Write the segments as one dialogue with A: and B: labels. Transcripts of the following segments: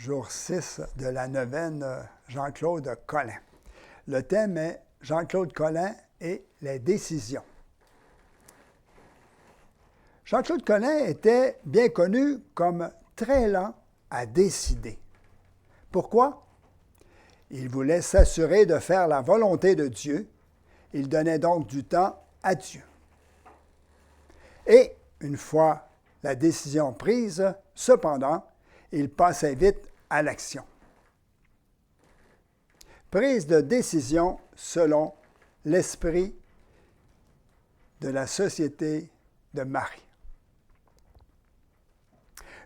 A: jour 6 de la neuvaine Jean-Claude Colin. Le thème est Jean-Claude Colin et les décisions. Jean-Claude Colin était bien connu comme très lent à décider. Pourquoi? Il voulait s'assurer de faire la volonté de Dieu. Il donnait donc du temps à Dieu. Et une fois la décision prise, cependant, il passait vite à l'action. Prise de décision selon l'esprit de la société de Marie.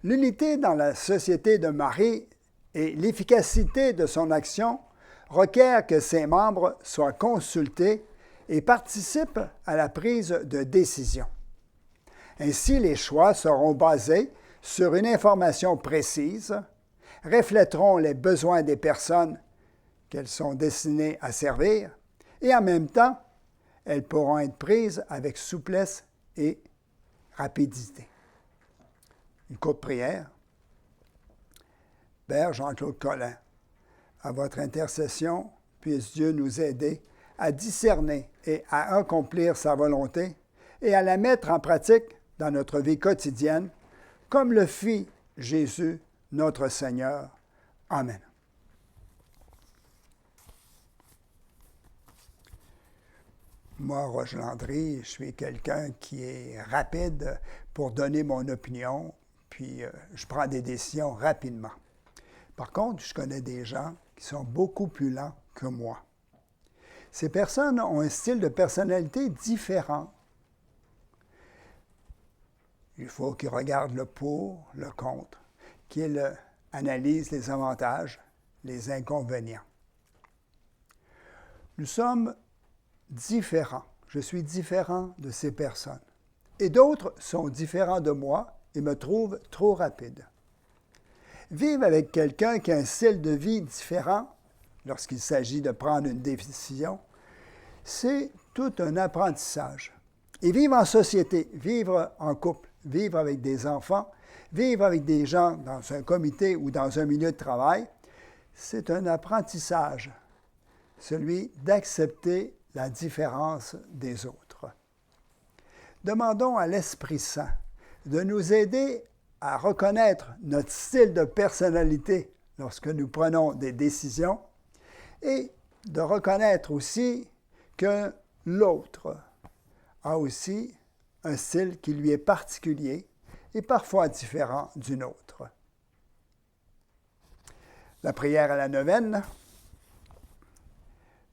A: L'unité dans la société de Marie et l'efficacité de son action requièrent que ses membres soient consultés et participent à la prise de décision. Ainsi, les choix seront basés sur une information précise, reflèteront les besoins des personnes qu'elles sont destinées à servir, et en même temps, elles pourront être prises avec souplesse et rapidité. Une courte prière. Père Jean-Claude Colin, à votre intercession, puisse Dieu nous aider à discerner et à accomplir sa volonté et à la mettre en pratique dans notre vie quotidienne, comme le fit Jésus, notre Seigneur. Amen. Moi, Roger Landry, je suis quelqu'un qui est rapide pour donner mon opinion, puis je prends des décisions rapidement. Par contre, je connais des gens qui sont beaucoup plus lents que moi. Ces personnes ont un style de personnalité différent. Il faut qu'ils regardent le pour, le contre, qu'ils analysent les avantages, les inconvénients. Nous sommes différents. Je suis différent de ces personnes. Et d'autres sont différents de moi et me trouvent trop rapide. Vivre avec quelqu'un qui a un style de vie différent, lorsqu'il s'agit de prendre une décision, c'est tout un apprentissage. Et vivre en société, vivre en couple, vivre avec des enfants, vivre avec des gens dans un comité ou dans un milieu de travail, c'est un apprentissage, celui d'accepter la différence des autres. Demandons à l'Esprit Saint de nous aider à reconnaître notre style de personnalité lorsque nous prenons des décisions et de reconnaître aussi que l'autre a aussi un style qui lui est particulier et parfois différent du nôtre. La prière à la neuvaine.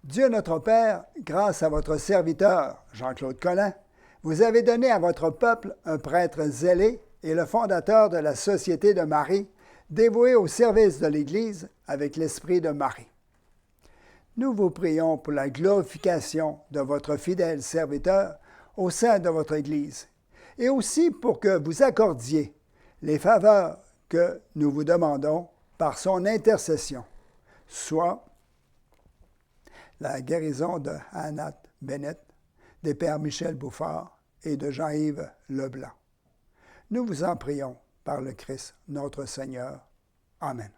A: Dieu notre Père, grâce à votre serviteur Jean-Claude Colin, vous avez donné à votre peuple un prêtre zélé et le fondateur de la Société de Marie, dévoué au service de l'Église avec l'esprit de Marie. Nous vous prions pour la glorification de votre fidèle serviteur au sein de votre Église, et aussi pour que vous accordiez les faveurs que nous vous demandons par son intercession, soit la guérison de Anat Bennett, des pères Michel Bouffard et de Jean-Yves Leblanc. Nous vous en prions par le Christ, notre Seigneur. Amen.